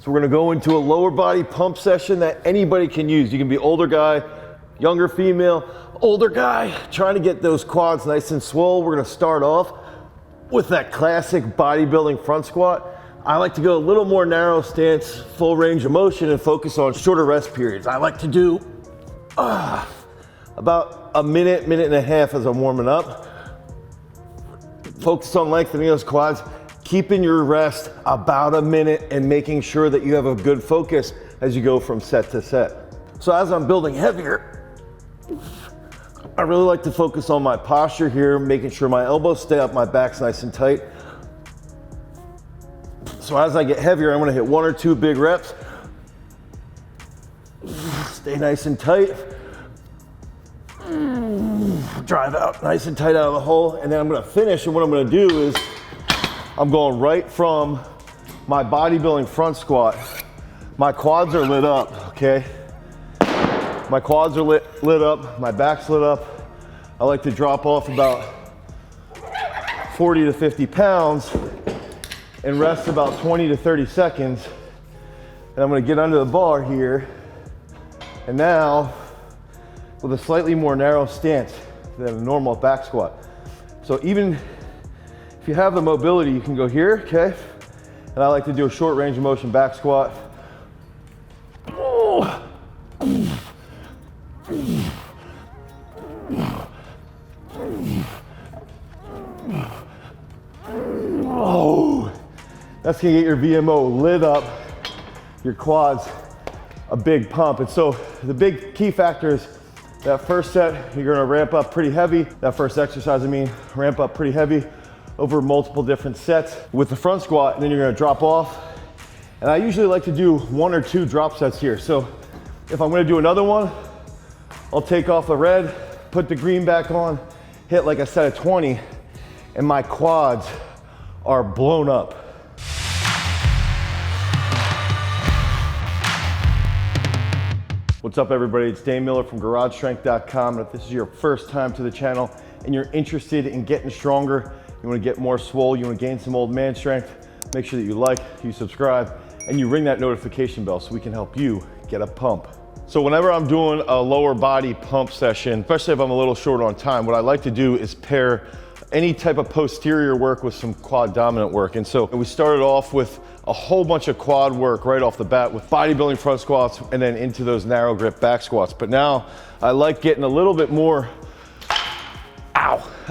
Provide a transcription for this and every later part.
So we're gonna go into a lower body pump session that anybody can use. You can be older guy, younger female, older guy, trying to get those quads nice and swole. We're gonna start off with that classic bodybuilding front squat. I like to go a little more narrow stance, full range of motion, and focus on shorter rest periods. I like to do about a minute, minute and a half as I'm warming up. Focus on lengthening those quads, keeping your rest about a minute and making sure that you have a good focus as you go from set to set. So as I'm building heavier, I really like to focus on my posture here, making sure my elbows stay up, my back's nice and tight. So as I get heavier, I'm gonna hit 1 or 2 big reps. Stay nice and tight. Drive out nice and tight out of the hole. And then I'm gonna finish, and what I'm gonna do is I'm going right from my bodybuilding front squat. My quads are lit up, okay? My quads are lit up, my back's lit up. I like to drop off about 40 to 50 pounds and rest about 20 to 30 seconds. And I'm gonna get under the bar here. And now, with a slightly more narrow stance than a normal back squat. So even if you have the mobility, you can go here, okay? And I like to do a short range of motion back squat. Oh, that's gonna get your VMO lit up, your quads a big pump. And so the big key factor is that first set, you're gonna ramp up pretty heavy. That first exercise, ramp up pretty heavy over multiple different sets with the front squat, and then you're gonna drop off. And I usually like to do 1 or 2 drop sets here. So if I'm gonna do another one, I'll take off the red, put the green back on, hit like a set of 20, and my quads are blown up. What's up everybody, it's Dane Miller from GarageStrength.com. And if this is your first time to the channel and you're interested in getting stronger, you wanna get more swole, you wanna gain some old man strength, make sure that you like, you subscribe, and you ring that notification bell so we can help you get a pump. So whenever I'm doing a lower body pump session, especially if I'm a little short on time, what I like to do is pair any type of posterior work with some quad dominant work. And so we started off with a whole bunch of quad work right off the bat with bodybuilding front squats and then into those narrow grip back squats. But now I like getting a little bit more,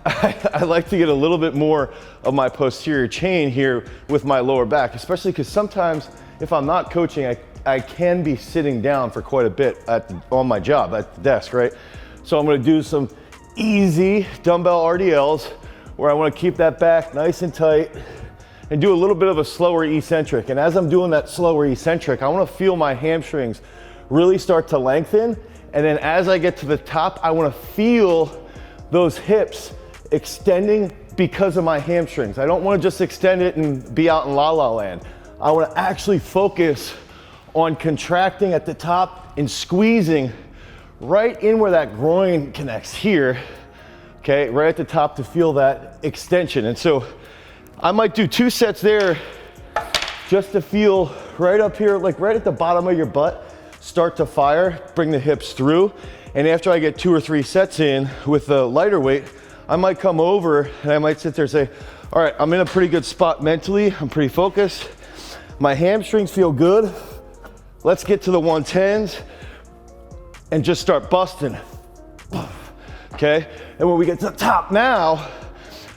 I like to get a little bit more of my posterior chain here with my lower back, especially because sometimes if I'm not coaching, I can be sitting down for quite a bit on my job at the desk, right? So I'm gonna do some easy dumbbell RDLs where I want to keep that back nice and tight and do a little bit of a slower eccentric. And as I'm doing that slower eccentric, I want to feel my hamstrings really start to lengthen. And then as I get to the top, I want to feel those hips extending because of my hamstrings. I don't want to just extend it and be out in la la land. I want to actually focus on contracting at the top and squeezing right in where that groin connects here, okay, right at the top to feel that extension. And so I might do 2 sets there just to feel right up here, like right at the bottom of your butt, start to fire, bring the hips through. And after I get 2 or 3 sets in with the lighter weight, I might come over and I might sit there and say, all right, I'm in a pretty good spot mentally, I'm pretty focused, my hamstrings feel good, let's get to the 110s, and just start busting, okay? And when we get to the top now,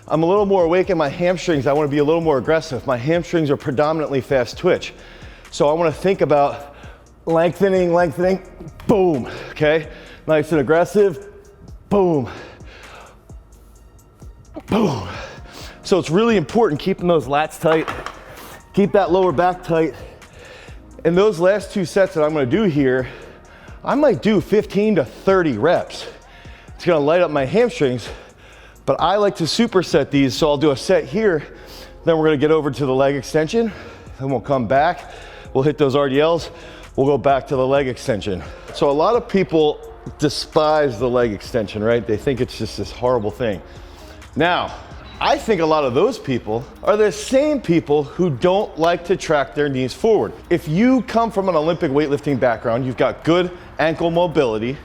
I'm a little more awake in my hamstrings. I wanna be a little more aggressive. My hamstrings are predominantly fast twitch. So I wanna think about lengthening, boom, okay? Nice and aggressive, boom, boom. So it's really important keeping those lats tight, keep that lower back tight. And those last 2 sets that I'm gonna do here, I might do 15 to 30 reps. It's gonna light up my hamstrings, but I like to superset these, so I'll do a set here, then we're gonna get over to the leg extension, then we'll come back, we'll hit those RDLs, we'll go back to the leg extension. So a lot of people despise the leg extension, right? They think it's just this horrible thing. Now, I think a lot of those people are the same people who don't like to track their knees forward. If you come from an Olympic weightlifting background, you've got good ankle mobility,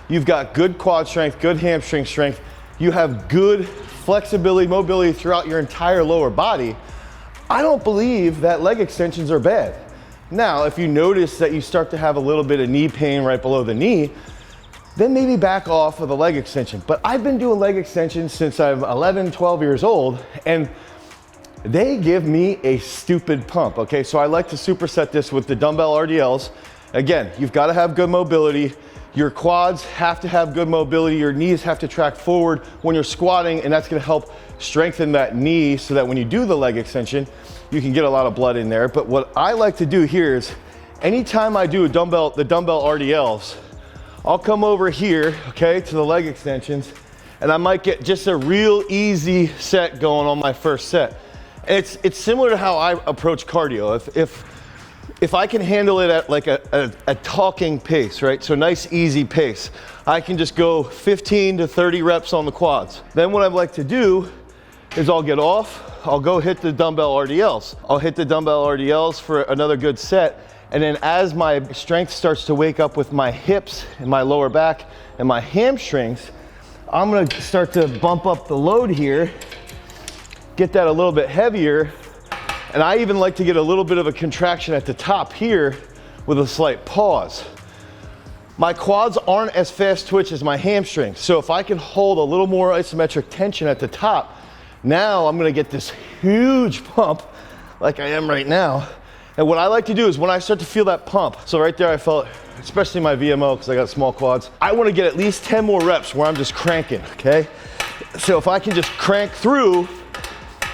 you've got good quad strength, good hamstring strength, you have good flexibility, mobility throughout your entire lower body, I don't believe that leg extensions are bad. Now, if you notice that you start to have a little bit of knee pain right below the knee, then maybe back off of the leg extension. But I've been doing leg extensions since I'm 11, 12 years old, and they give me a stupid pump, okay? So I like to superset this with the dumbbell RDLs. Again, you've gotta have good mobility. Your quads have to have good mobility. Your knees have to track forward when you're squatting, and that's gonna help strengthen that knee so that when you do the leg extension, you can get a lot of blood in there. But what I like to do here is, anytime I do the dumbbell RDLs, I'll come over here, okay, to the leg extensions, and I might get just a real easy set going on my first set. And it's similar to how I approach cardio. If I can handle it at like a talking pace, right? So nice, easy pace. I can just go 15 to 30 reps on the quads. Then what I like to do is I'll get off, I'll go hit the dumbbell RDLs. I'll hit the dumbbell RDLs for another good set. And then as my strength starts to wake up with my hips and my lower back and my hamstrings, I'm gonna start to bump up the load here, get that a little bit heavier. And I even like to get a little bit of a contraction at the top here with a slight pause. My quads aren't as fast twitch as my hamstrings. So if I can hold a little more isometric tension at the top, now I'm gonna get this huge pump like I am right now. And what I like to do is when I start to feel that pump, so right there I felt, especially my VMO because I got small quads, I want to get at least 10 more reps where I'm just cranking, okay? So if I can just crank through,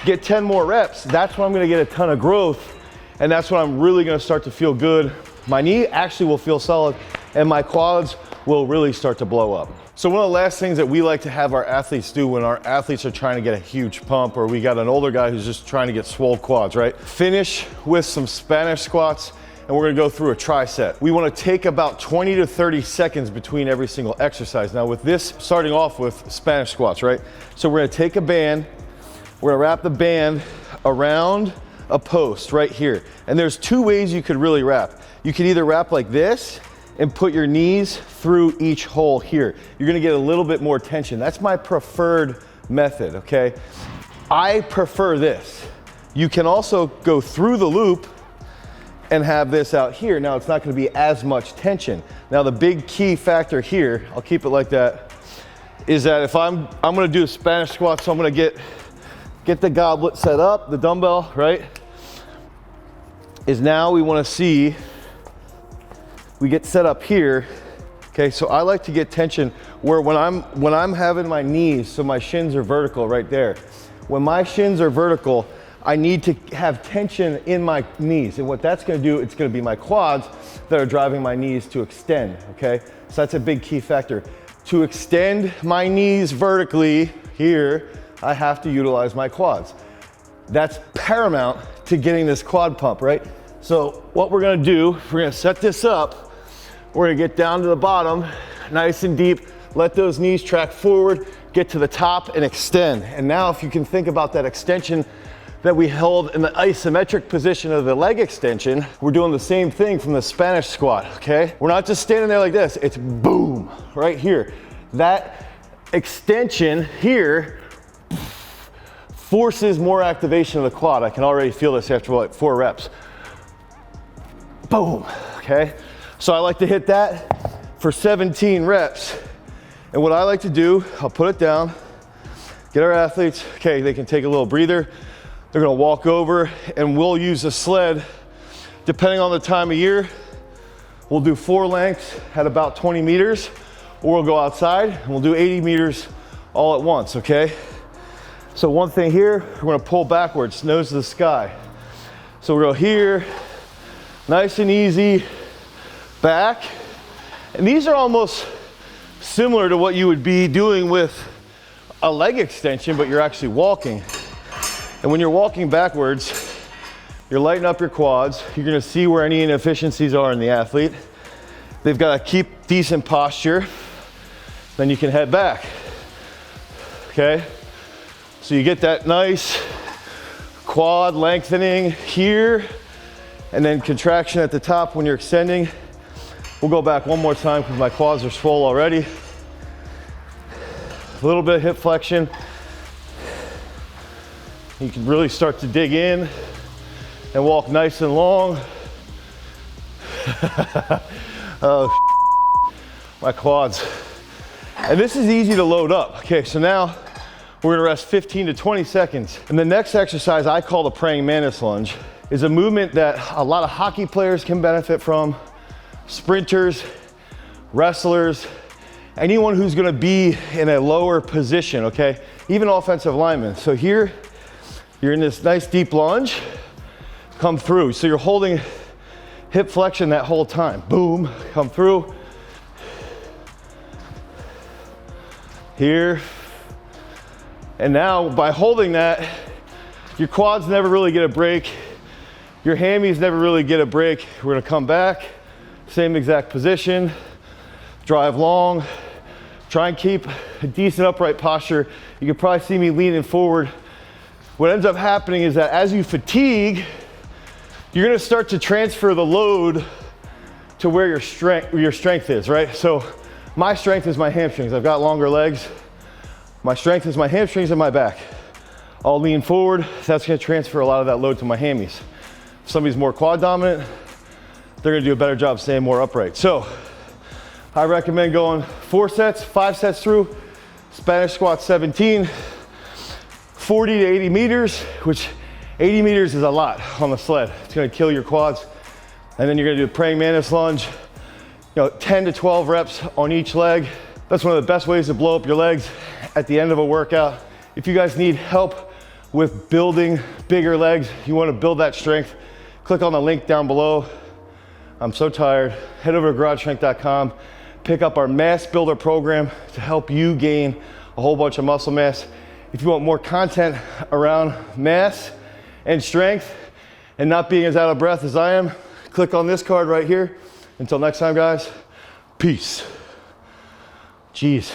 get 10 more reps, that's when I'm going to get a ton of growth, and that's when I'm really going to start to feel good. My knee actually will feel solid, and my quads will really start to blow up. So one of the last things that we like to have our athletes do when our athletes are trying to get a huge pump, or we got an older guy who's just trying to get swole quads, right? Finish with some Spanish squats, and we're gonna go through a tri-set. We wanna take about 20 to 30 seconds between every single exercise. Now with this, starting off with Spanish squats, right? So we're gonna take a band, we're gonna wrap the band around a post right here. And there's two ways you could really wrap. You could either wrap like this, and put your knees through each hole here. You're gonna get a little bit more tension. That's my preferred method, okay? I prefer this. You can also go through the loop and have this out here. Now it's not gonna be as much tension. Now the big key factor here, I'll keep it like that, is that if I'm gonna do a Spanish squat, so I'm gonna get the goblet set up, the dumbbell, right? Is now we wanna see, we get set up here, okay? So I like to get tension where when I'm having my knees, so my shins are vertical right there. When my shins are vertical, I need to have tension in my knees. And what that's gonna do, it's gonna be my quads that are driving my knees to extend, okay? So that's a big key factor. To extend my knees vertically here, I have to utilize my quads. That's paramount to getting this quad pump, right? So what we're gonna do, we're gonna set this up. We're gonna get down to the bottom, nice and deep, let those knees track forward, get to the top and extend. And now if you can think about that extension that we held in the isometric position of the leg extension, we're doing the same thing from the Spanish squat, okay? We're not just standing there like this, it's boom, right here. That extension here forces more activation of the quad. I can already feel this after like 4 reps. Boom, okay? So I like to hit that for 17 reps. And what I like to do, I'll put it down, get our athletes, okay, they can take a little breather. They're gonna walk over and we'll use a sled. Depending on the time of year, we'll do 4 lengths at about 20 meters, or we'll go outside and we'll do 80 meters all at once, okay? So one thing here, we're gonna pull backwards, nose to the sky. So we'll go here, nice and easy, back. And these are almost similar to what you would be doing with a leg extension, but you're actually walking. And when you're walking backwards, you're lighting up your quads. You're gonna see where any inefficiencies are in the athlete. They've gotta keep decent posture. Then you can head back, okay? So you get that nice quad lengthening here, and then contraction at the top when you're extending. We'll go back one more time because my quads are swole already. A little bit of hip flexion. You can really start to dig in and walk nice and long. Oh, my quads. And this is easy to load up. Okay, so now we're gonna rest 15 to 20 seconds. And the next exercise I call the praying mantis lunge is a movement that a lot of hockey players can benefit from, sprinters, wrestlers, anyone who's gonna be in a lower position, okay? Even offensive linemen. So here, you're in this nice deep lunge, come through. So you're holding hip flexion that whole time. Boom, come through. Here. And now by holding that, your quads never really get a break. Your hammies never really get a break. We're gonna come back, same exact position, drive long, try and keep a decent upright posture. You can probably see me leaning forward. What ends up happening is that as you fatigue, you're gonna start to transfer the load to where your strength is, right? So my strength is my hamstrings. I've got longer legs. My strength is my hamstrings and my back. I'll lean forward. That's gonna transfer a lot of that load to my hammies. If somebody's more quad dominant, they're gonna do a better job staying more upright. So I recommend going 4 sets, 5 sets through, Spanish squat 17, 40 to 80 meters, which 80 meters is a lot on the sled. It's gonna kill your quads. And then you're gonna do a praying mantis lunge, 10 to 12 reps on each leg. That's one of the best ways to blow up your legs at the end of a workout. If you guys need help with building bigger legs, you wanna build that strength, click on the link down below. I'm so tired. Head over to garagestrength.com, pick up our mass builder program to help you gain a whole bunch of muscle mass. If you want more content around mass and strength and not being as out of breath as I am, click on this card right here. Until next time, guys, peace. Jeez.